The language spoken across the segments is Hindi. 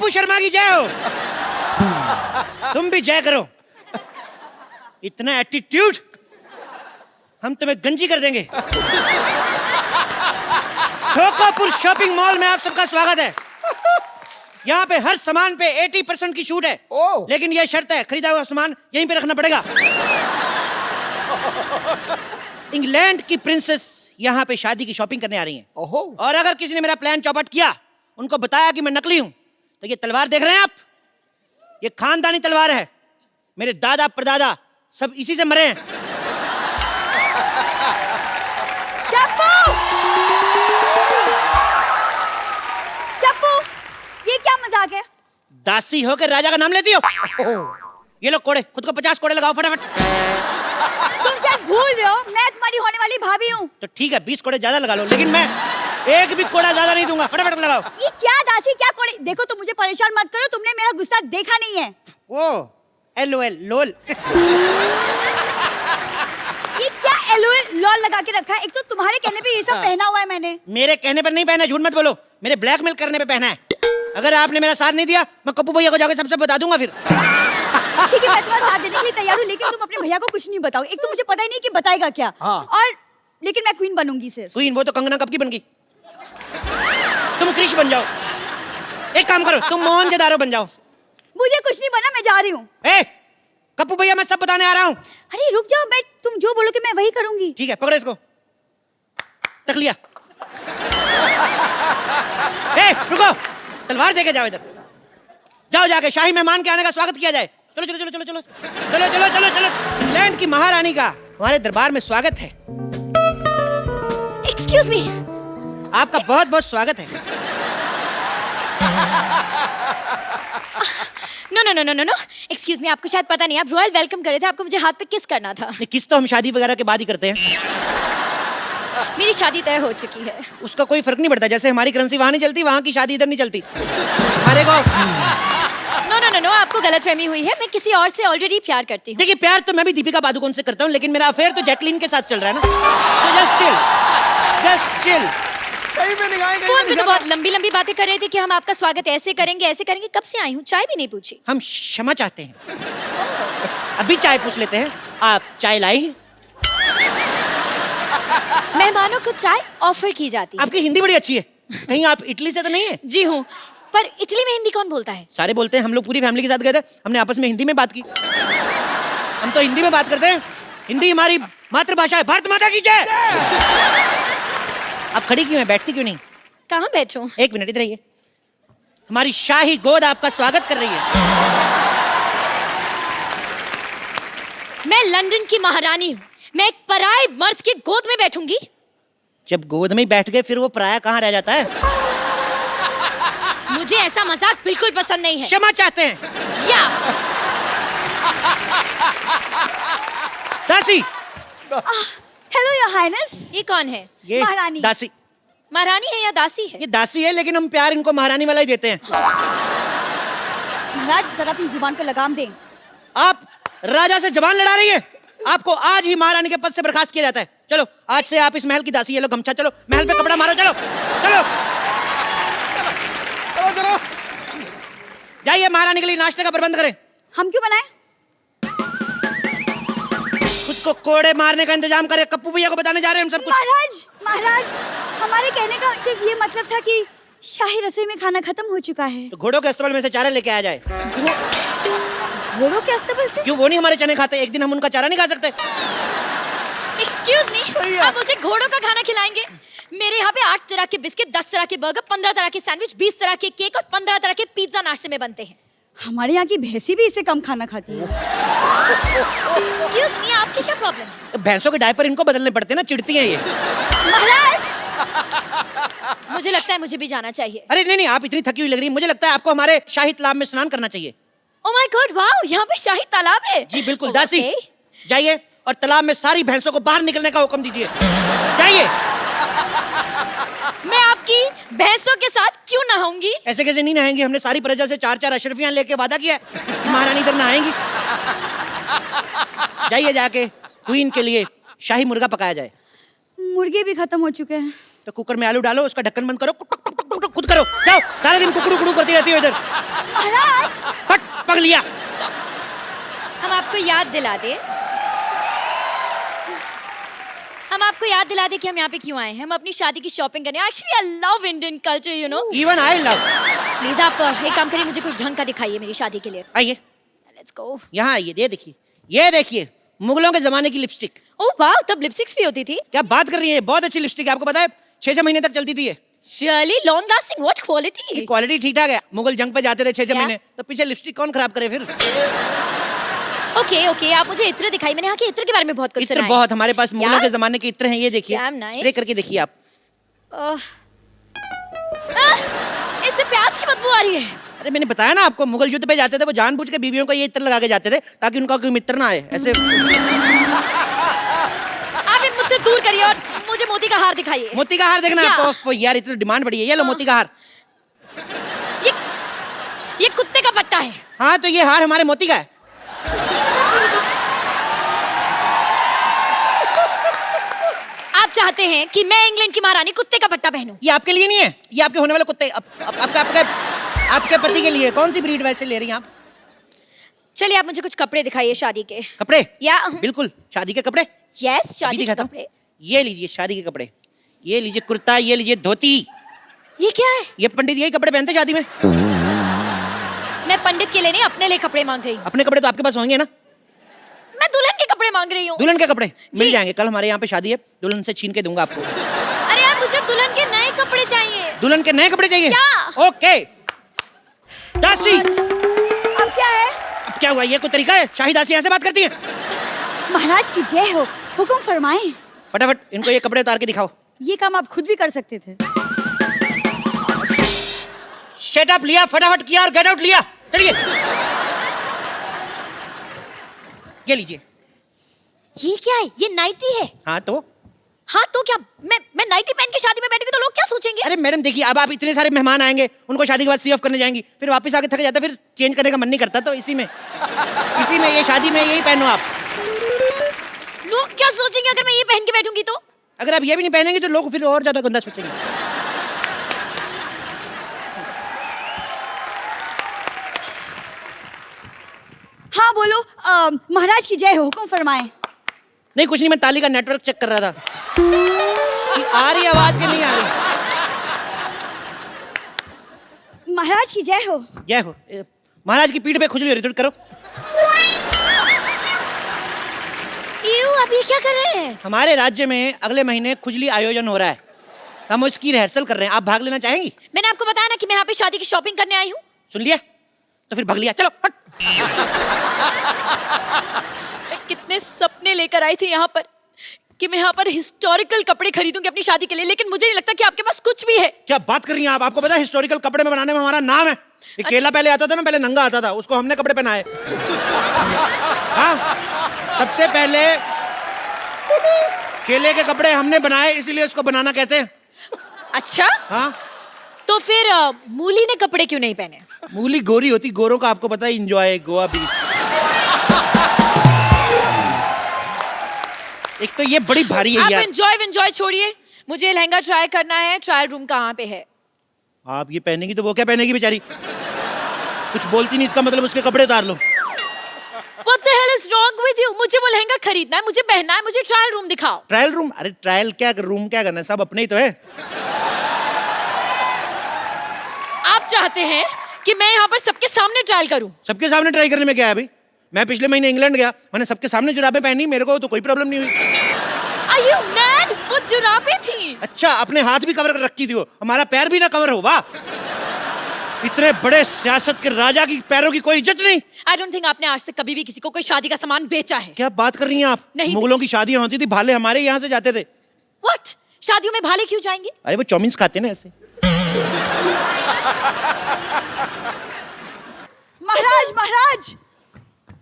पप्पू शर्मा की जय हो। तुम भी जय करो। इतना एटीट्यूड, हम तुम्हें गंजी कर देंगे। ठोकापुर शॉपिंग मॉल में आप सबका स्वागत है। यहाँ पे हर सामान पे 80% की छूट है। लेकिन ये शर्त है, खरीदा हुआ सामान यहीं पे रखना पड़ेगा। इंग्लैंड की प्रिंसेस यहाँ पे शादी की शॉपिंग करने आ रही हैं। और अगर किसी ने मेरा प्लान चौपट किया, उनको बताया कि मैं नकली हूँ, तो ये तलवार देख रहे हैं आप, ये खानदानी तलवार है। मेरे दादा परदादा सब इसी से मरे हैं। चप्पू! चप्पू, ये क्या मजाक है? दासी हो के राजा का नाम लेती हो? ये लो कोड़े, खुद को 50 कोड़े लगाओ फटाफट। तुम शायद भूल रहे हो, मैं तुम्हारी होने वाली भाभी हूँ। तो ठीक है, 20 कोड़े ज्यादा लगा लो, लेकिन मैं एक भी कोड़ा ज्यादा नहीं दूंगा। फटाफट लगाओ। ये क्या दासी, क्या कोड़े? देखो, तुम मुझे परेशान मत करो, तुमने मेरा गुस्सा देखा नहीं है। ओ LOL लोल। ये क्या LOL लॉल लगा के रखा है? एक तो तुम्हारे कहने पे ये सब पहना हुआ है मैंने। मेरे कहने पर नहीं पहना, झूठ मत बोलो, मेरे ब्लैकमेल करने पे पहना है। अगर आपने मेरा साथ नहीं दिया, मैं कप्पू भैया को जाकर सबसे बता दूंगा फिर। ठीक है, मैं तुम्हारा साथ देने के लिए तैयार हूँ, लेकिन तुम अपने भैया को कुछ नहीं बताओ। एक तो मुझे पता ही नहीं कि बताएगा क्या। और लेकिन मैं क्वीन बनूंगी सिर्फ। क्वीन? वो तो कंगना कब की बन गई। तुम क्रिश बन जाओ। एक काम करो, तुम मोहनजोदारो बन जाओ। मुझे कुछ नहीं बना, मैं जा रही हूँ। कप्पू भैया, मैं सब बताने आ रहा हूँ। अरे रुक जाओ, मैं तुम जो बोलोगे मैं वही करूंगी। ठीक है, पकड़ो इसको। तक लिया। रुको, तलवार देके जाओ इधर। जाओ, जाके शाही मेहमान के आने का स्वागत किया जाए। चलो चलो चलो चलो चलो चलो चलो चलो चलो। इंग्लैंड की महारानी का हमारे दरबार में स्वागत है। Excuse me. आपका बहुत बहुत स्वागत है। नो एक्सक्यूज मी, आपको शायद पता नहीं, आप रॉयल वेलकम कर रहे थे, आपको मुझे हाथ पे किस करना था। किस तो हम शादी वगैरह के बाद ही करते हैं। मेरी शादी तय हो चुकी है। उसका कोई फर्क नहीं पड़ता, जैसे हमारी करेंसी वहां नहीं चलती, वहां की शादी इधर नहीं चलती। अरे को नो, आपको गलतफहमी हुई है, मैं किसी और से ऑलरेडी प्यार करती हूँ। देखिए, प्यार तो मैं भी दीपिका पादुकोण से करता हूँ, लेकिन मेरा अफेयर तो जैकलीन के साथ चल रहा है ना। So just chill। फोन पे तो बहुत लंबी बातें कर रहे थे कि हम आपका स्वागत ऐसे करेंगे। कब से आई हूँ, चाय भी नहीं पूछी। हम क्षमा चाहते हैं। अभी चाय पूछ लेते हैं, आप चाय लाई? मेहमानों को चाय ऑफर की जाती है। आपकी हिंदी बड़ी अच्छी है, कहीं आप इटली से तो नहीं है? जी हूँ, पर इटली में हिंदी कौन बोलता है? सारे बोलते हैं, हम लोग पूरी फैमिली के साथ गए थे, हमने आपस में हिंदी में बात की। हम तो हिंदी में बात करते हैं, हिंदी हमारी मातृभाषा है। भारत माता की जय। आप खड़ी क्यों है, बैठती क्यों नहीं? कहाँ बैठूं? एक मिनट इधर आइए। हमारी शाही गोद आपका स्वागत कर रही है। मैं लंदन की महारानी हूँ, मैं एक पराये मर्द की गोद में बैठूंगी? जब गोद में ही बैठ गए, फिर वो पराया कहाँ रह जाता है? मुझे ऐसा मजाक बिल्कुल पसंद नहीं है। क्षमा चाहते हैं। या दासी। Hello your highness. ये कौन है? ये महारानी। दासी। महारानी है या दासी है? ये दासी है, लेकिन हम प्यार इनको महारानी वाला ही देते हैं। महाराज, जरा अपनी जुबान पे लगाम दें। आप राजा से जबान लड़ा रही है। आपको आज ही महारानी के पद से बर्खास्त किया जाता है। चलो, आज से आप इस महल की दासी है। लो गमछा, चलो महल पे कपड़ा मारो। चलो चलो चलो चलो, जाइए महारानी के लिए नाश्ते का प्रबंध करें। हम क्यों बनाए? खुद को कोड़े मारने का इंतजाम करें। कप्पू भैया को बताने जा रहे हैं हम सब कुछ। महाराज, हमारे कहने का सिर्फ ये मतलब था कि शाही रसोई में खाना खत्म हो चुका है। तो घोड़ों के अस्तबल में से चारा लेके आ जाए। घोड़ों के अस्तबल से? क्यों, वो नहीं हमारे चने खाते? एक दिन हम उनका चारा नहीं खा सकते? एक्सक्यूज मी, आप मुझे घोड़ों का खाना खिलाएंगे? मेरे यहाँ पे 8 तरह के बिस्किट, 10 तरह के बर्गर, 15 तरह के सैंडविच, 20 तरह के केक और 15 तरह के पिज्जा नाश्ते में बनते हैं। हमारे यहाँ की भैंसी भी इससे कम खाना खाती है। एक्सक्यूज मी, आपकी क्या प्रॉब्लम है? भैंसों के डायपर इनको बदलने पड़ते हैं ना, चिढ़ती हैं ये। महाराज, मुझे लगता है मुझे भी जाना चाहिए। अरे नहीं, आप इतनी थकी हुई लग रही है, मुझे लगता है आपको हमारे शाही तालाब में स्नान करना चाहिए। ओह माय गॉड, वाओ, यहाँ पे शाही तालाब है। जी बिल्कुल। दासी, जाइए और तालाब में सारी भैंसों को बाहर निकलने का हुक्म दीजिए। जाइए। मैं आपकी भैंसों के साथ क्यों नहाऊंगी? ऐसे कैसे नहीं नहाएंगी? हमने सारी प्रजा से 4-4 अशरफियां लेके वादा किया है, महारानी इधर नहाएंगी। जाइए, जाके क्वीन के लिए शाही मुर्गा पकाया जाए। मुर्गे भी खत्म हो चुके हैं। तो कुकर में आलू डालो, उसका ढक्कन बंद करो, खुद करो। जाओ, सारा दिन कुकड़ू कुकड़ू करती रहती हो इधर। लिया। हम आपको याद दिला दें कि हम यहाँ पे क्यों आए हैं। हम अपनी शादी की शॉपिंग करने। Actually I love Indian culture, you know. Even I love. Please आप एक काम करिए, मुझे कुछ ढंग का दिखाइए मेरी शादी के लिए। आइए, लेट्स गो। यहाँ आइए, ये देखिए मुगलों के जमाने की लिपस्टिक। ओह वाह, तब लिपस्टिक्स भी होती थी? क्या बात कर रही है, बहुत अच्छी लिपस्टिक है। आपको पता है 6-6 महीने तक चलती थी ये। Really long lasting, what quality? Quality ठीक ठाक है। मुगल जंग पे जाते थे 6-6 क्या? महीने, तो पीछे लिपस्टिक कौन खराब करे फिर। ओके, आप मुझे इत्र दिखाई। मैंने यहाँ के इत्र के बारे में बहुत कुछ इत्र सुना है। बहुत, हमारे पास मुगलों के जमाने के इत्र हैं। ये देखिए, Damn nice. स्प्रे करके देखिए आप। इससे प्याज की बदबू आ रही है। अरे मैंने बताया ना आपको, मुगल युद्ध पे जाते थे, वो जानबूझ के बीवियों को ये इत्र लगा के जाते थे ताकि उनका कोई मित्र ना आए। ऐसे आप इन मुझसे दूर करिए और मुझे मोती का हार दिखाइए। मोती का हार देखना है क्या? आपको? यार इतनी डिमांड बढ़ी है। ये लो मोती का हार। ये कुत्ते का पट्टा है। हाँ, तो ये हार हमारे मोती का है। आप चाहते हैं कि मैं इंग्लैंड की महारानी कुत्ते का पट्टा पहनूं? ये आपके लिए नहीं है, ये आपके होने वाले कुत्ते, आपके पति के लिए। कौन सी ब्रीड वैसे ले रही हैं आप? चलिए आप मुझे कुछ कपड़े दिखाइए शादी के। कपड़े? या बिल्कुल, शादी के कपड़े। यस, अभी शादी के दिखाता हूं। कपड़े। ये लीजिए शादी के कपड़े। ये लीजिए कुर्ता, ये लीजिए धोती। ये क्या है? ये पंडित यही कपड़े पहनते शादी में। मैं पंडित के लिए नहीं, अपने लिए कपड़े मांग रही हूँ। अपने कपड़े तो आपके पास होंगे ना? मैं दुल्हन के कपड़े मांग रही हूँ। दुल्हन के कपड़े मिल जी। जाएंगे। कल हमारे यहाँ पे शादी है, दुल्हन से छीन के दूंगा आपको। अरे यार, मुझे दुल्हन के नए कपड़े चाहिए। दुल्हन के नए कपड़े चाहिए? क्या? ओके। दासी, अब क्या है? अब क्या हुआ? ये कोई तरीका है? शाही दासी ऐसे बात करती है? महाराज की जय हो, हुक्म फरमाएं। फटाफट इनको ये कपड़े उतार के दिखाओ। ये काम आप खुद भी कर सकते थे। शट अप लिया, फटाफट किया और गेट आउट लिया। चलिए, ये लीजिए। ये क्या है? ये नाइटी है। हाँ तो क्या मैं नाइटी पहन के शादी में बैठूंगी तो लोग क्या सोचेंगे? अरे मैडम देखिए, अब आप इतने सारे मेहमान आएंगे, उनको शादी के बाद सी ऑफ करने जाएंगी, फिर वापस आके थक जाता, फिर चेंज करने का मन नहीं करता, तो इसी में ये शादी में यही पहनो आप। लोग क्या सोचेंगे अगर मैं ये पहन के बैठूंगी तो? अगर आप ये भी नहीं पहनेंगे तो लोग फिर और ज्यादा गंदा सोचेंगे। हाँ बोलो, महाराज की जय हो, हुक्म फरमाएं। नहीं कुछ नहीं, मैं ताली का नेटवर्क चेक कर रहा था कि आ रही आवाज कि नहीं आ रही। महाराज की जय हो। जय हो। महाराज की पीठ पे खुजली हो रही, थोड़ी करो। आप ये क्या कर रहे हैं? हमारे राज्य में अगले महीने खुजली आयोजन हो रहा है, हम उसकी रिहर्सल कर रहे हैं। आप भाग लेना चाहेंगी? मैंने आपको बताया ना कि मैं यहाँ पे शादी की शॉपिंग करने आई हूँ। सुन लिया तो फिर भाग लिया। चलो हट। मैं कितने सपने लेकर आई थी यहाँ पर कि मैं यहाँ पर हिस्टोरिकल कपड़े खरीदूंगी अपनी शादी के लिए, लेकिन मुझे नहीं लगता कि आपके पास कुछ भी है। क्या बात कर रही हैं आप? आपको पता है हिस्टोरिकल कपड़े में बनाने में हमारा नाम है। ये केला पहले आता था ना, पहले नंगा आता था, उसको हमने कपड़े पहनाए। हाँ, सबसे पहले केले के कपड़े हमने बनाए, इसीलिए उसको बनाना कहते हैं। अच्छा, हाँ, तो फिर मूली ने कपड़े क्यों नहीं पहने? मूली गोरी होती, गोरों का आपको पता है एंजॉय गोवा बीच। एक तो ये बड़ी भारी है आप यार। एंजॉय छोड़िए, मुझे लहंगा ट्राई करना है। ट्रायल रूम कहाँ पे है? आप ये पहनेगी तो वो क्या पहनेगी बेचारी? कुछ बोलती नहीं, इसका मतलब उसके कपड़े उतार लो। What the hell is wrong with you? मुझे वो लहंगा खरीदना है, मुझे पहनना है, मुझे ट्रायल रूम दिखाओ। Trial room? अरे ट्रायल क्या, रूम क्या करना है, सब अपने ही तो है। आप चाहते हैं कि मैं यहाँ पर सबके सामने ट्रायल करूं? सबके सामने ट्राई करने में क्या है भाई? मैं पिछले महीने इंग्लैंड गया, मैंने सबके सामने जुराबें पहनी, मेरे को तो कोई प्रॉब्लम नहीं हुई। Are you mad? वो जुराबें थी। अच्छा, अपने हाथ भी कवर कर रखी थी वो, हमारा पैर भी ना कवर हो। वाह, इतने बड़े सियासत के राजा की पैरों की कोई इज्जत नहीं। I don't think आपने आज तक कभी भी किसी को कोई शादी का सामान बेचा है। क्या बात कर रही हैं आप? नहीं। मुगलों की शादियां होती थी, भाले हमारे यहाँ से जाते थे। What? शादियों में भाले क्यों जाएंगे? अरे वो चौमिन्स खाते ना ऐसे।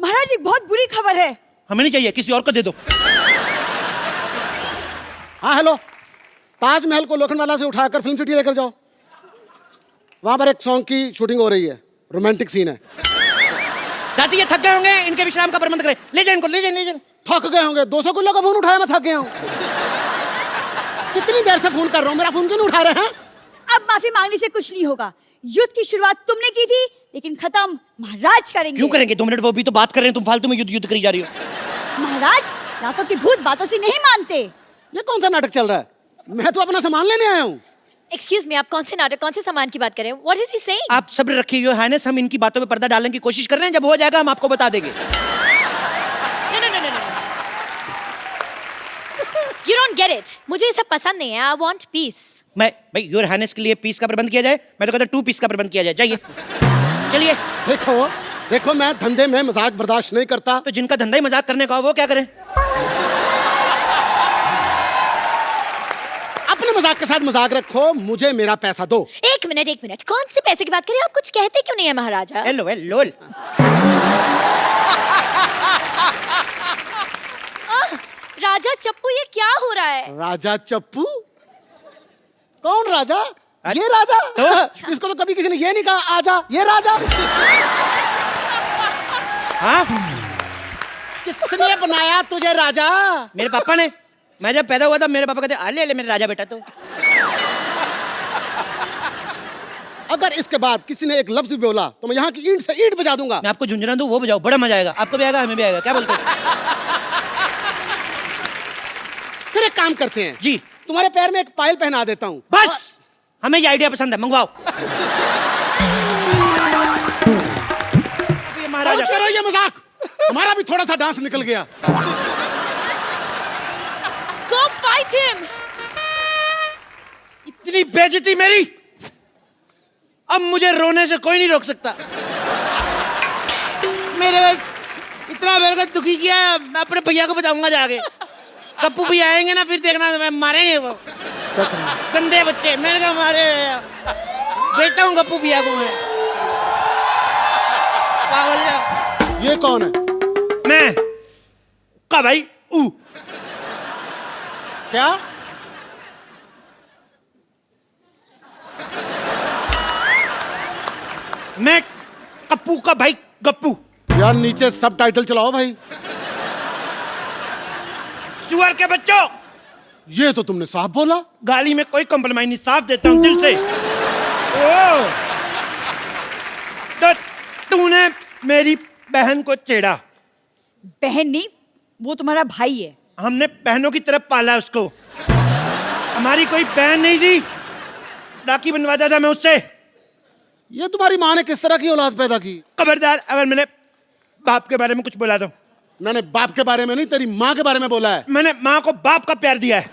महाराज एक बहुत बुरी खबर है। हमें नहीं चाहिए, किसी और को दे दो। हाँ हेलो, ताजमहल को लोखंडवाला से उठाकर फिल्म सिटी लेकर जाओ, वहां पर एक सॉन्ग की शूटिंग हो रही है, रोमांटिक सीन है। दादी ये थक गए होंगे, इनके विश्राम का प्रबंध करें। ले जाए इनको, ले जाए। थक गए होंगे, 200 किलो का फोन उठाया, मैं थक गया हूँ। कितनी देर से फोन कर रहा हूँ, मेरा फोन क्यों नहीं उठा रहे हैं? अब माफी मांगने से कुछ नहीं होगा। युद्ध की शुरुआत तुमने की थी, लेकिन खत्म महाराज करेंगे। क्यों करेंगे? 2 मिनट वो भी तो बात कर रहे हैं, तुम फालतू में युद्ध करी जा रही हो। महाराज रातों की भूत बातों से नहीं मानते। ये कौन सा नाटक चल रहा है? मैं तो अपना सामान लेने आया हूँ। एक्सक्यूज मी, आप कौन से नाटक, कौन से सामान की बात कर रहे हैं? What is he saying? आप सब्र रखिए योर हाइनेस, हम इनकी बातों में पर्दा डालने की कोशिश कर रहे हैं, जब हो जाएगा हम आपको बता देंगे। No no no no no, you don't get it. मुझे ये सब पसंद नहीं है। I want peace. मैं भाई योर हाइनेस के लिए पीस का प्रबंध किया जाए, मैं तो कहता 2 पीस का प्रबंध किया जाए। जाइए चलिए। देखो देखो, मैं धंधे में मजाक बर्दाश्त नहीं करता। तो जिनका धंधा ही मजाक करने का हो वो क्या करें? अपने मजाक के साथ मजाक रखो, मुझे मेरा पैसा दो। एक मिनट, कौन से पैसे की बात करें? आप कुछ कहते क्यों नहीं है महाराजा? Hello hello. राजा चप्पू, ये क्या हो रहा है? राजा चप्पू? कौन राजा? ये राजा? इसको तो कभी किसी ने ये नहीं कहा आजा, ये राजा। हाँ, किसने बनाया तुझे राजा? मेरे पापा ने। मैं जब पैदा हुआ था मेरे पापा कहते अले ले मेरे राजा बेटा। तो अगर इसके बाद किसी ने एक लफ्ज भी बोला तो मैं यहाँ की ईंट से ईंट बजा दूंगा। मैं आपको झुंझुना दूं, वो बजाओ, बड़ा मजा आएगा। आपको भी आएगा, हमें भी आएगा। क्या बोलते हो? फिर एक काम करते हैं जी, तुम्हारे पैर में एक पायल पहना देता हूँ। बस हमें ये आइडिया पसंद है, मंगवाओ। ये महाराजा करो ये मजाक, हमारा भी थोड़ा सा डांस निकल गया। Go fight him! इतनी बेइज्जती मेरी, अब मुझे रोने से कोई नहीं रोक सकता। मेरे को दुखी किया, मैं अपने भैया को बताऊंगा जाके। गप्पू भी आएंगे ना, फिर देखना मैं मारेंगे वो गंदे बच्चे। मैंने कहा मारे, बेचता हूँ गप्पू भैया को मैं। पागल। ये कौन है? मैं का भाई ऊ। क्या? मैं कप्पू का भाई गप्पू। यार नीचे सब टाइटल चलाओ भाई। सुअर के बच्चों, ये तो तुमने साफ बोला। गाली में कोई कॉम्प्रोमाइज नहीं, साफ देता हूँ दिल से। ओ, तो तूने मेरी बहन को छेड़ा। बहन नहीं, वो तुम्हारा भाई है। हमने बहनों की तरफ पाला उसको। हमारी कोई बहन नहीं थी, राखी बनवाता था मैं उससे। ये तुम्हारी माँ ने किस तरह की औलाद पैदा की? खबरदार अगर मैंने बाप के बारे में कुछ बोला तो। मैंने बाप के बारे में नहीं, तेरी माँ के बारे में बोला है। मैंने माँ को बाप का प्यार दिया है।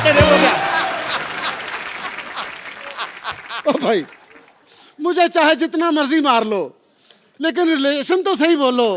तेरे हो गया। ओ भाई, मुझे चाहे जितना मर्जी मार लो, लेकिन रिलेशन तो सही बोलो।